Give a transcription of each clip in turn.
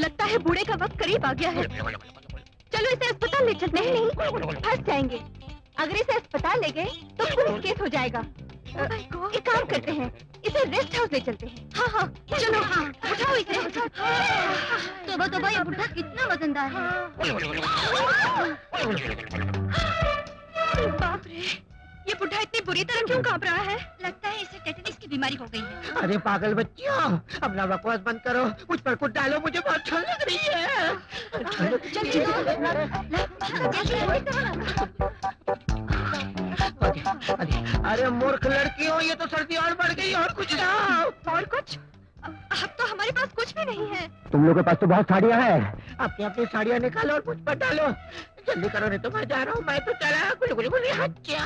लगता है बूढ़े का वक्त करीब आ गया है। चलो इसे अस्पताल ले चलते हैं। नहीं, फंस जाएंगे। अगर इसे अस्पताल ले गए तो पुलिस केस हो जाएगा। एक काम करते हैं, इसे रेस्ट हाउस ले चलते हैं। हाँ हाँ चलो। हाँ उठाओ इसे। तोबा तोबा, ये बुढ़ा कितना वजनदार है। बाप रे, ये बुढ़ा इतनी बुरी तरह क्यों कांप रहा है? लगता है इसे टेटनिस की बीमारी हो गई है। अरे पागल बच्चियों, अपना बकवास बंद करो, मुझ पर कुछ डालो, मुझे बहुत ठंड लग रही है। अरे मूर्ख लड़कियों, ये तो सर्दी और बढ़ गई। और कुछ ना। और कुछ? अब तो हमारे पास कुछ भी नहीं है। तुम लोगों के पास तो बहुत साड़ियाँ हैं। अपनी अपनी साड़ियाँ निकालो और मुझ पर डालो। जल्दी करो, नहीं तो मैं जा रहा हूँ। मैं तो चला। गुल गुल गुल हच्चा,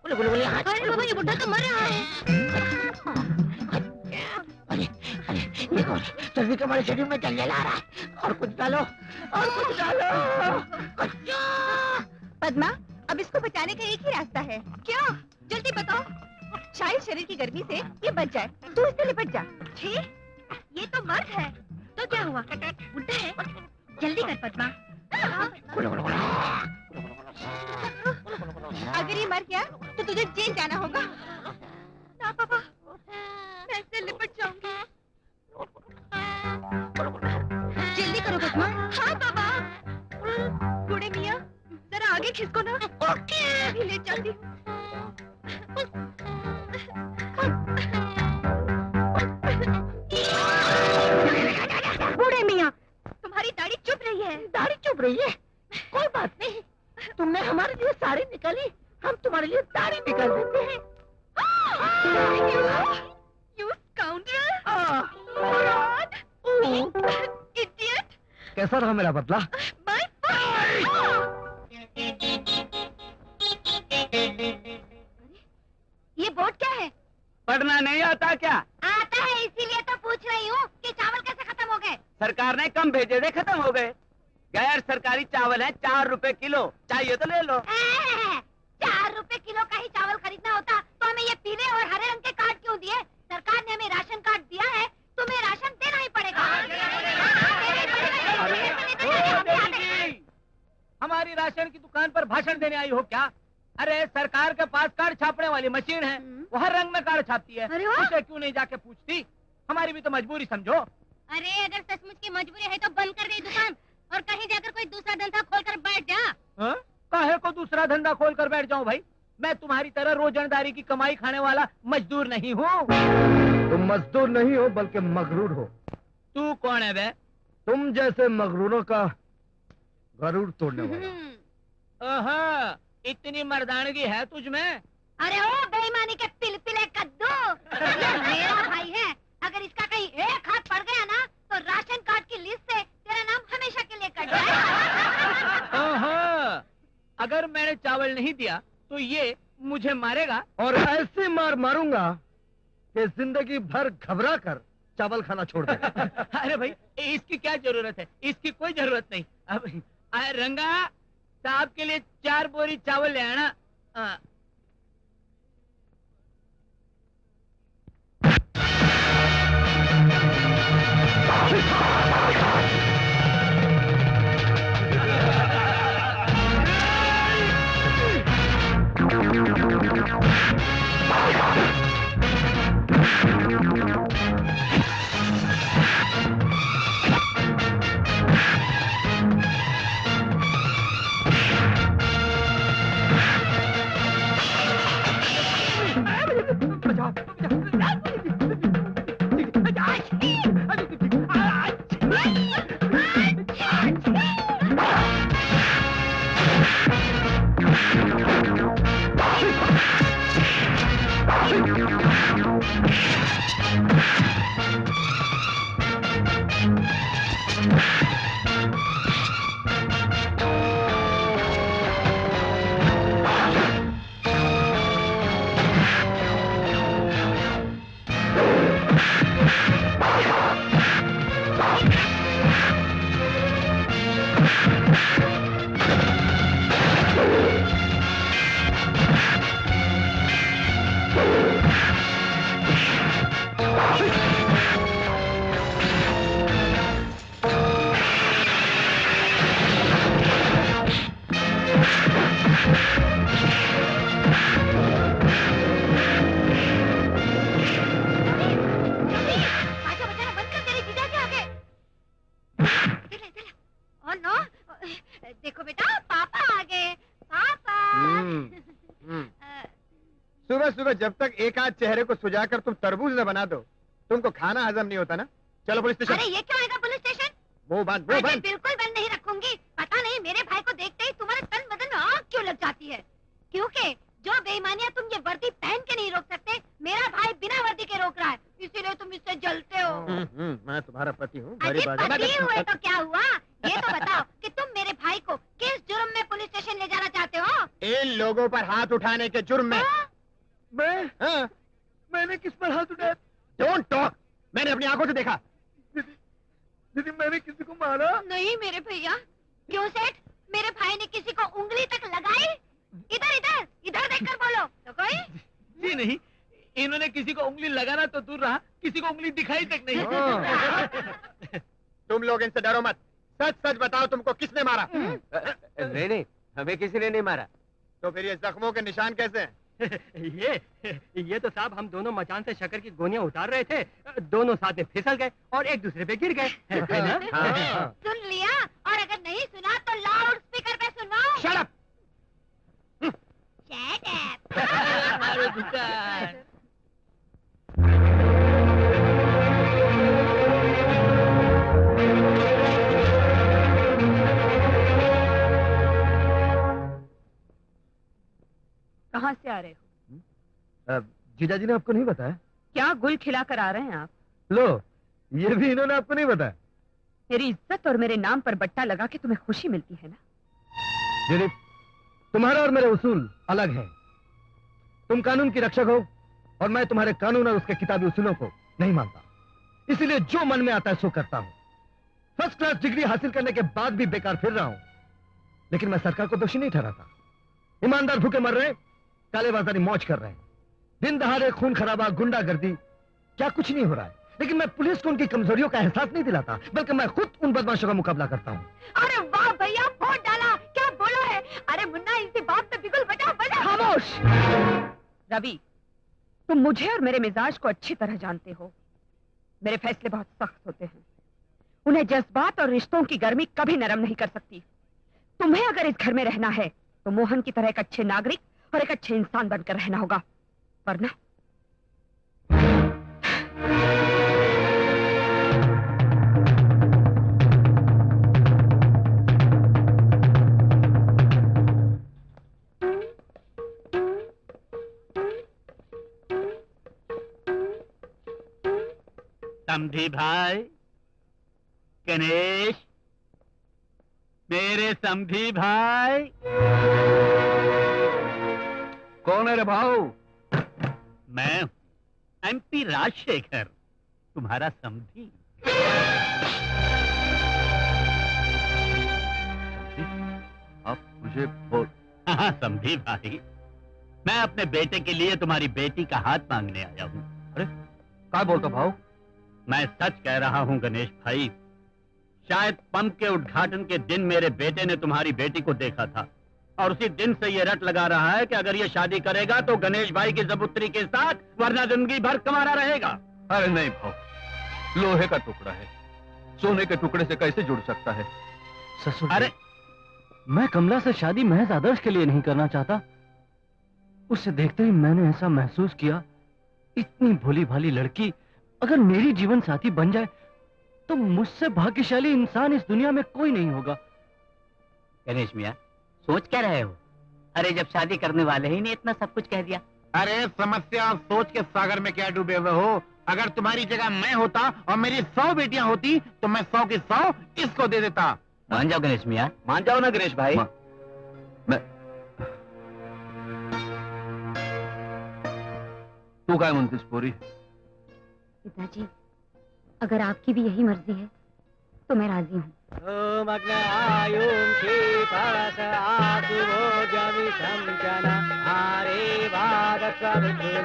गुल गुल गुल हच्चा। अरे बाबा, ये बुढ़ा तो मर रहा है। अरे अरे, ये कौन? सर्दी के हमारे शरीर में जंगल आ रहा है। और कुछ डालो, और कुछ डालो। पद्मा, अब इसको बचाने का एक ही रास्ता है। क्या? जल्दी बताओ। शायद शरीर की गर्मी से ये बच जाए। तू इससे लिपट जा। ठीक, ये तो मर्द है। तो क्या हुआ? बुढ़ा है। जल्दी कर पद्मा। अगर ये मर गया तो तुझे जेल जाना होगा। ना पापा, मैं इससे लिपट जाऊंगी। जल्दी करो पद्मा। हाँ पापा। बूढ़े मियाँ, जरा आगे खिसको ना। अभी ले जाती हूँ। बूढ़े मियाँ, तुम्हारी दाढ़ी चुभ रही है। दाढ़ी चुभ रही है? कोई बात नहीं, तुमने हमारे लिए साड़ी निकाली, हम तुम्हारे लिए दाढ़ी निकाल देते हैं। You scoundrel! Idiot! कैसा रहा मेरा बदला? My fault! ये बोर्ड क्या है? पढ़ना नहीं आता क्या? आता है, इसीलिए तो पूछ रही हूँ कि चावल कैसे खत्म हो गए। सरकार ने कम भेजे थे, खत्म हो गए। गैर सरकारी चावल है 4 रुपए किलो, चाहिए तो ले लो। 4 रुपए किलो का ही चावल खरीदना होता तो हमें ये पीले और हरे रंग के कार्ड क्यों दिए? सरकार ने हमें राशन कार्ड दिया है, तुम्हें राशन देना ही पड़ेगा। हमारी राशन की दुकान पर भाषण देने आई हो क्या? अरे सरकार के पास कार्ड छापने वाली मशीन है, वो हर रंग में कार्ड छापती है। उसे क्यों नहीं जाके पूछती? हमारी भी तो मजबूरी समझो। अरे अगर सचमुच की मजबूरी है तो बंद कर दे दुकान और कहीं जाकर कोई दूसरा धंधा खोल कर बैठ जा। काहे को दूसरा धंधा खोल कर बैठ जाऊं भाई? मैं तुम्हारी तरह रोजमर्रा की कमाई खाने वाला मजदूर नहीं हूँ। तुम मजदूर नहीं हो बल्कि मगरूर हो। तू कौन है बे? तुम जैसे मगरूरों का गरूर तोड़ने वाला। इतनी मर्दानगी है तुझ में? अरे ओ बेईमानी के पिलपिले कद्दू, ये मेरा भाई है। अगर इसका कहीं एक हाथ पड़ गया ना तो राशन कार्ड की लिस्ट से तेरा नाम हमेशा के लिए कट जाएगा। अगर मैंने चावल नहीं दिया तो ये मुझे मारेगा और ऐसी मार मारूंगा कि जिंदगी भर घबरा कर चावल खाना छोड़ दे। अरे भाई, इसकी क्या जरूरत है? इसकी कोई जरूरत नहीं। अब रंगा साहब के लिए 4 बोरी चावल ले आना। सुबह सुबह जब तक एक आध चेहरे को सुझाकर तुम तरबूज न बना दो, तुमको खाना हजम नहीं होता ना। चलो पुलिस स्टेशन। अरे ये क्या आएगा पुलिस स्टेशन? मुंह बंद, मुंह बंद। बिल्कुल बंद नहीं रखूंगी। पता नहीं मेरे भाई को देखते ही तुम्हारे तन बदन में आग क्यों लग जाती है? क्योंकि जो बेईमानियां तुम ये वर्दी पहन के नहीं रोक सकते, मेरा भाई बिना वर्दी के रोक रहा है, इसीलिए तुम इससे जलते हो। मैं तुम्हारा पति हूँ। अरे पति हुए तो क्या हुआ? ये तो बताओ कि तुम मेरे भाई को किस जुर्म में पुलिस स्टेशन ले जाना चाहते हो? इन लोगों पर हाथ उठाने के जुर्म में। मैं मैंने किस पर हाथ उठाया? Don't talk. मैंने अपनी आंखों से देखा। दीदी मैंने किसी को मारा नहीं मेरे भैया। क्यों सेठ? मेरे भाई ने किसी को उंगली तक लगाई? इधर इधर इधर देखकर बोलो तो कोई। जी नहीं, इन्होंने किसी को उंगली लगाना तो दूर रहा, किसी को उंगली दिखाई तक नहीं। तुम लोग इनसे डरो मत। सच सच बताओ, तुमको किसने मारा? नहीं, हमें किसी ने नहीं मारा। तो फिर ये जख्मों के निशान कैसे हैं? ये तो साहब हम दोनों मचान से शक्कर की गोनियां उतार रहे थे, दोनों साथ में फिसल गए और एक दूसरे पे गिर गए। है ना? सुन लिया? और अगर नहीं सुना तो लाउड स्पीकर पे सुनवाओ। Shut up! Shut up! हमारे दुकान। कहाँ से आ रहे हो? जीजा जी ने आपको नहीं बताया? क्या गुल खिला कर आ रहे हैं आप? लो, ये भी इन्होंने आपको नहीं बताया? मेरी इज्जत और मेरे नाम पर बट्टा लगा के तुम्हें खुशी मिलती है ना? दीदी, तुम्हारा और मेरे उसूल अलग हैं। तुम कानून की रक्षक हो और मैं तुम्हारे कानून और उसके किताबी उसूलों को नहीं मानता। इसीलिए जो मन में आता है सो करता हूं। फर्स्ट क्लास डिग्री हासिल करने के बाद भी बेकार फिर रहा हूं, लेकिन मैं सरकार को दोषी नहीं ठहराता। ईमानदार भूखे मर रहे हैं, कालेबाजारी मौज कर रहे हैं, दिन दहाड़े खून खराबा, गुंडागर्दी, क्या कुछ नहीं हो रहा है। लेकिन मैं पुलिस को उनकी कमजोरियों का एहसास नहीं दिलाता, बल्कि मैं खुद उन बदमाशों का मुकाबला करता हूँ। अरे वाह भैया, वोट डाला। क्या बोला है? अरे मुन्ना, इसी बात पे बिगुल बजा बजा। खामोश! रवि, तुम मुझे और मेरे मिजाज को अच्छी तरह जानते हो। मेरे फैसले बहुत सख्त होते हैं, उन्हें जज्बात और रिश्तों की गर्मी कभी नरम नहीं कर सकती। तुम्हें अगर इस घर में रहना है तो मोहन की तरह एक अच्छे नागरिक और एक अच्छे इंसान बनकर रहना होगा, वरना समधी भाई, गणेश, मेरे समधी भाई। कौन है रे भाऊ? मैं एमपी राजशेखर, तुम्हारा समधी। आप मुझे बोल। हाँ समधी भाई, मैं अपने बेटे के लिए तुम्हारी बेटी का हाथ मांगने आया हूँ। अरे क्या बोलता भाऊ? मैं सच कह रहा हूँ गणेश भाई। शायद पंप के उद्घाटन के दिन मेरे बेटे ने तुम्हारी बेटी को देखा था और उसी दिन से ये रट लगा रहा है कि अगर ये शादी करेगा तो गणेश भाई की जबूतरी के साथ, वरना जिंदगी भर कमारा रहेगा। अरे नहीं भाऊ, लोहे का टुकड़ा है, सोने के टुकड़े से कैसे जुड़ सकता है? ससुर, अरे मैं कमला से शादी महज आदर्श के लिए नहीं करना चाहता। उसे देखते ही मैंने ऐसा महसूस किया, इतनी भोली भाली लड़की अगर मेरी जीवन साथी बन जाए तो मुझसे भाग्यशाली इंसान इस दुनिया में कोई नहीं होगा। गणेश मियाँ, सोच क्या रहे हो? अरे जब शादी करने वाले ही ने इतना सब कुछ कह दिया। अरे समस्या सोच के सागर में क्या डूबे हुए हो? अगर तुम्हारी जगह मैं होता और मेरी 100 बेटियां होती तो मैं 100 की 100 इसको दे देता। मान जाओ गणेश मियाँ, मान जाओ ना गणेश भाई। मैं तू काय म्हणतेस पोरी? पिताजी, अगर आपकी भी यही मर्जी है तो मैं राजी हूँ। ओम अग्नायुं क्षीपास आसुभोजमिषं आरे वादस्वरुद्राम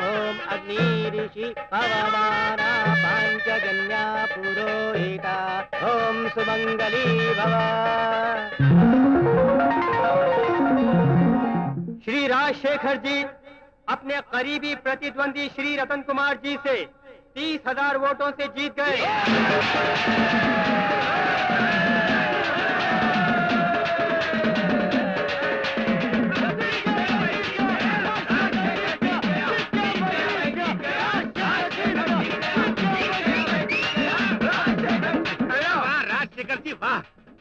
ओम अग्निऋषि पवमाना पांचजन्या पुरोहिता ओम सुमंगली भव। श्री राजशेखर जी अपने करीबी प्रतिद्वंदी श्री रतन कुमार जी से 30,000 वोटों से जीत गए। शेखर जी वाह,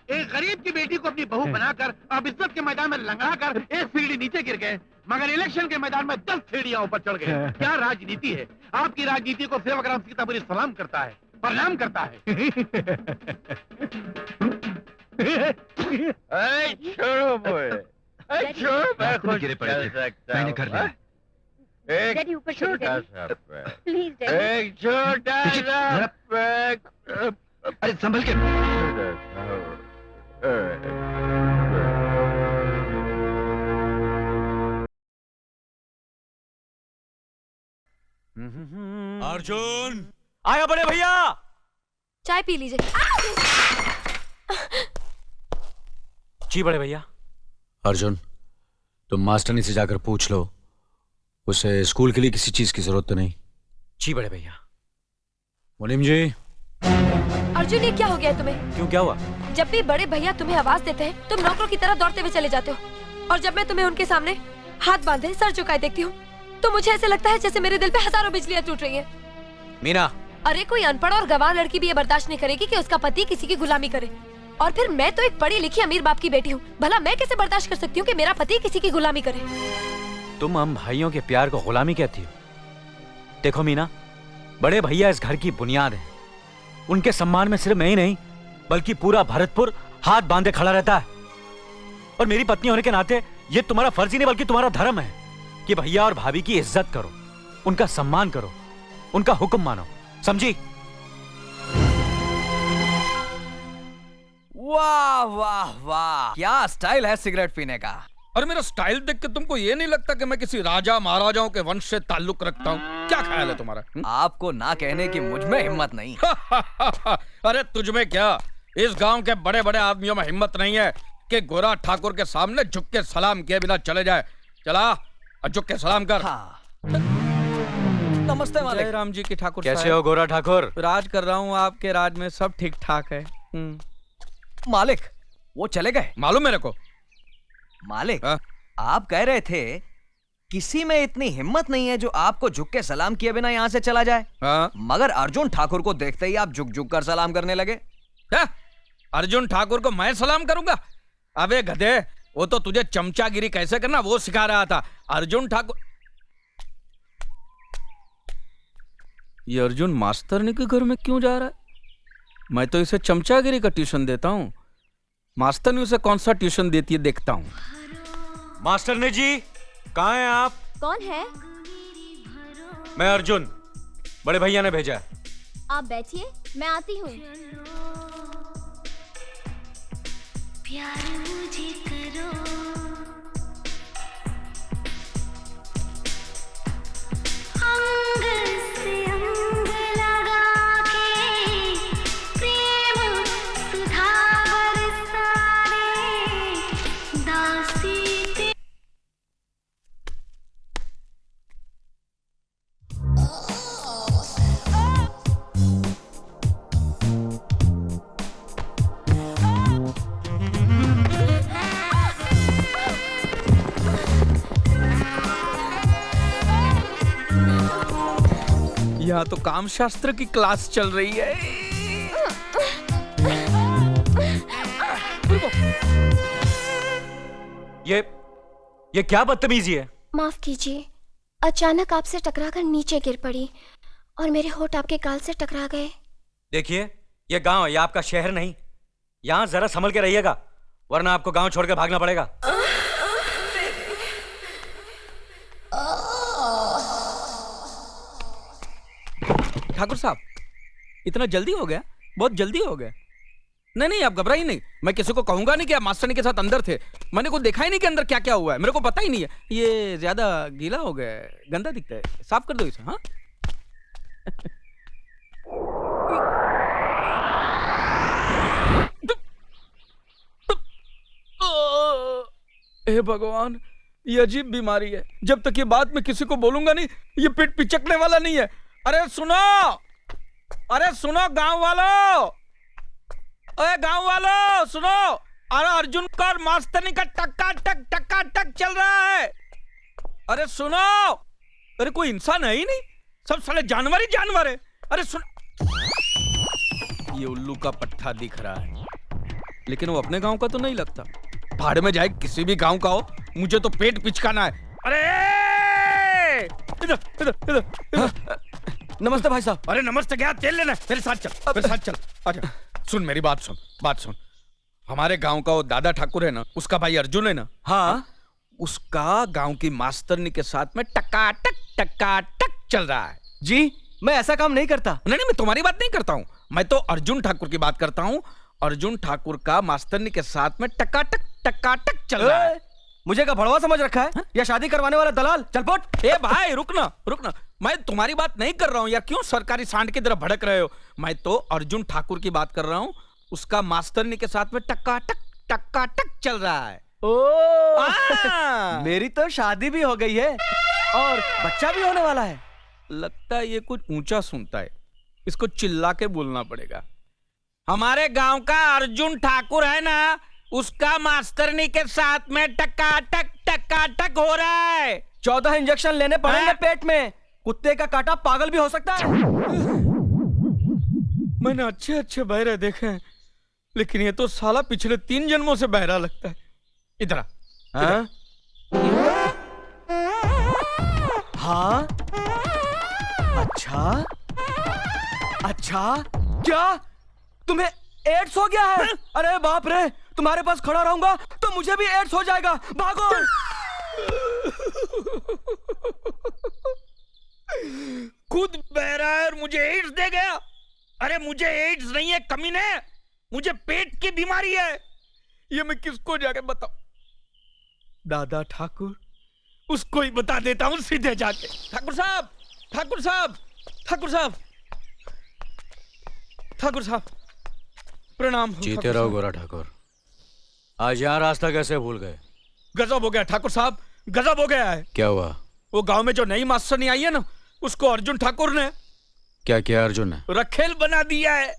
एक गरीब की बेटी को अपनी बहू बनाकर अब इज्जत के मैदान में लंगड़ा कर एक सीढ़ी नीचे गिर गए, मगर इलेक्शन के मैदान में 10 सीढ़ियां ऊपर चढ़ गए। क्या राजनीति है। आपकी राजनीति को सेवाग्राम सीतापुरी सलाम करता है, प्रणाम करता है। छोड़ो बोए, छोड़ो, मैं खुद गिरे पड़े चल थे। सकता मैंने हूँ। कर लिया। एक डैडी ऊपर चलिए, छोटा डैडी। सा पैर, प्लीज डैडी। एक छोटा सा जरा- पैर, अरे संभल के। छोटा सा। अर्जुन आया बड़े भैया। चाय पी लीजिए। जी बड़े भैया। अर्जुन, तुम मास्टरनी से जाकर पूछ लो, उसे स्कूल के लिए किसी चीज की जरूरत तो नहीं। जी बड़े भैया। मुनीम जी। अर्जुन ये क्या हो गया है तुम्हें? क्यों, क्या हुआ? जब भी बड़े भैया तुम्हें आवाज देते हैं तुम नौकरों की तरह दौड़ते हुए चले जाते हो, और जब मैं तुम्हें उनके सामने हाथ बांधे सर झुकाए देखती हूँ तो मुझे ऐसे लगता है जैसे मेरे दिल पे हजारों बिजलियां टूट रही हैं। मीना। अरे कोई अनपढ़ और गंवार लड़की भी ये बर्दाश्त नहीं करेगी कि उसका पति किसी की गुलामी करे, और फिर मैं तो एक पढ़ी लिखी अमीर बाप की बेटी हूँ, भला मैं कैसे बर्दाश्त कर सकती हूँ कि मेरा पति किसी की गुलामी करे। तुम हम भाइयों के प्यार को गुलामी कहती हो? देखो मीना, बड़े भैया इस घर की बुनियाद है। उनके सम्मान में सिर्फ मैं ही नहीं बल्कि पूरा भरतपुर हाथ बांधे खड़ा रहता है। और मेरी पत्नी होने के नाते ये तुम्हारा फर्ज ही नहीं बल्कि तुम्हारा धर्म है कि भैया और भाभी की इज्जत करो, उनका सम्मान करो, उनका हुक्म मानो, समझी? वाह वाह वाह, क्या स्टाइल है सिगरेट पीने का। और मेरा स्टाइल देख के तुमको ये नहीं लगता कि मैं किसी राजा महाराजाओं के वंश से ताल्लुक रखता हूँ? क्या ख्याल है तुम्हारा? आपको ना कहने की मुझ में हिम्मत नहीं। अरे तुझ में क्या, इस गांव के बड़े बड़े आदमियों में हिम्मत नहीं है कि गोरा ठाकुर के सामने झुक के सलाम किए बिना चले जाए। चला और झुक के सलाम कर। हाँ। नमस्ते मालिक। जय राम जी की ठाकुर। कैसे हो गोरा ठाकुर? राज कर रहा हूँ, आपके राज में सब ठीक ठाक है। मालिक वो चले गए। मालूम मेरे को। मालिक हाँ? आप कह रहे थे किसी में इतनी हिम्मत नहीं है जो आपको झुक के सलाम किए बिना यहाँ से चला जाए। हाँ? मगर अर्जुन ठाकुर को देखते ही आप झुक झुक कर सलाम करने लगे। क्या? अर्जुन ठाकुर को मैं सलाम करूंगा? अबे गधे, वो तो तुझे चमचागिरी कैसे करना वो सिखा रहा था। अर्जुन ठाकुर। ये अर्जुन मास्टरनी के घर में क्यों जा रहा है? मैं तो इसे चमचागिरी का ट्यूशन देता हूँ, मास्टरनी उसे कौन सा ट्यूशन देती है देखता हूँ। मास्टरनी जी कहाँ हैं आप? कौन है? मैं अर्जुन, बड़े भैया ने भेजा है। आप बैठिए, मैं आती हूँ। प्यार मुझे करो, अंग से अंग लगा के प्रेम सुधा बरसाने दासी ते। यहाँ तो काम शास्त्र की क्लास चल रही है। ये क्या बदतमीजी है? माफ कीजिए, अचानक आपसे टकराकर नीचे गिर पड़ी और मेरे होठ आपके गाल से टकरा गए। देखिए, ये गांव है, ये आपका शहर नहीं। यहाँ जरा संभल के रहिएगा वरना आपको गांव छोड़कर भागना पड़ेगा। ठाकुर साहब, इतना जल्दी हो गया? बहुत जल्दी हो गया। नहीं नहीं, आप घबराइए नहीं, मैं किसी को कहूंगा नहीं कि आप मास्टरनी के साथ अंदर थे। मैंने को देखा ही नहीं कि अंदर क्या क्या हुआ है, मेरे को पता ही नहीं है। ये ज्यादा गीला हो गया है, गंदा दिखता है, साफ कर दो इसे। हाँ हे भगवान, ये अजीब बीमारी है। जब तक ये बात मैं किसी को बोलूंगा नहीं, ये पेट पिचकने वाला नहीं है। अरे सुनो, अरे सुनो गांव वालों, अरे गांव वालों सुनो, अरे अर्जुन का और मास्टरनी का टक्का टक चल रहा है। अरे सुनो, अरे कोई इंसान है ही नहीं, सब साले जानवर ही जानवर है। अरे सुनो, ये उल्लू का पट्टा दिख रहा है। लेकिन वो अपने गांव का तो नहीं लगता। भाड़ में जाए किसी भी गांव का हो, मुझे तो पेट पिचकाना है। अरे इधर इधर इधर। नमस्ते भाई साहब। अरे नमस्ते क्या, तेल लेना मेरे साथ चल, मेरे साथ चल। अच्छा सुन मेरी बात सुन, बात सुन। हमारे गांव का वो दादा ठाकुर है ना, उसका भाई अर्जुन है ना, हाँ, उसका गांव की मास्टरनी के साथ में टकाटक चल रहा है। जी मैं ऐसा काम नहीं करता। नहीं नहीं, मैं तुम्हारी बात नहीं करता हूँ, मैं तो अर्जुन ठाकुर की बात करता हूँ। अर्जुन ठाकुर का मास्टरनी के साथ में टकाटक चल रहा है। मुझे क्या भड़वा समझ रखा है या शादी करवाने वाला दलाल? चल पोट। ए भाई रुकना रुकना, मैं तुम्हारी बात नहीं कर रहा हूँ यार, क्यों सरकारी सांड की तरफ भड़क रहे हो? मैं तो अर्जुन ठाकुर की बात कर रहा हूँ, उसका मास्टरनी के साथ में टकाटक चल रहा है। ओ मेरी तो शादी भी हो गई है और बच्चा भी होने वाला है। लगता है ये कुछ ऊंचा सुनता है, इसको चिल्ला के बोलना पड़ेगा। हमारे गांव का अर्जुन ठाकुर है ना, उसका मास्टरनी के साथ में टकाटक हो रहा है। 14 इंजेक्शन लेने पड़ेंगे पेट में। कुत्ते का काटा पागल भी हो सकता है। मैंने अच्छे अच्छे बहरे देखे हैं, लेकिन ये तो साला पिछले 3 जन्मों से बहरा लगता है। इधर हाँ अच्छा क्या तुम्हें एड्स हो गया है? अरे बाप रे, तुम्हारे पास खड़ा रहूंगा तो मुझे भी एड्स हो जाएगा। भागो। खुद बहरा है और मुझे एड्स दे गया। अरे मुझे एड्स नहीं है कमीने, मुझे पेट की बीमारी है। ये मैं किसको जाके बताऊं? दादा ठाकुर, उसको ही बता देता हूं सीधे जाके। ठाकुर साहब, ठाकुर साहब, ठाकुर साहब, ठाकुर साहब, प्रणाम। जीते रहो गोरा ठाकुर। आज यहाँ रास्ता कैसे भूल गए? गजब हो गया ठाकुर साहब, गजब हो गया है। क्या हुआ? वो गांव में जो नई मास्टरनी आई है ना, उसको अर्जुन ठाकुर ने क्या किया? अर्जुन ने रखेल बना दिया है।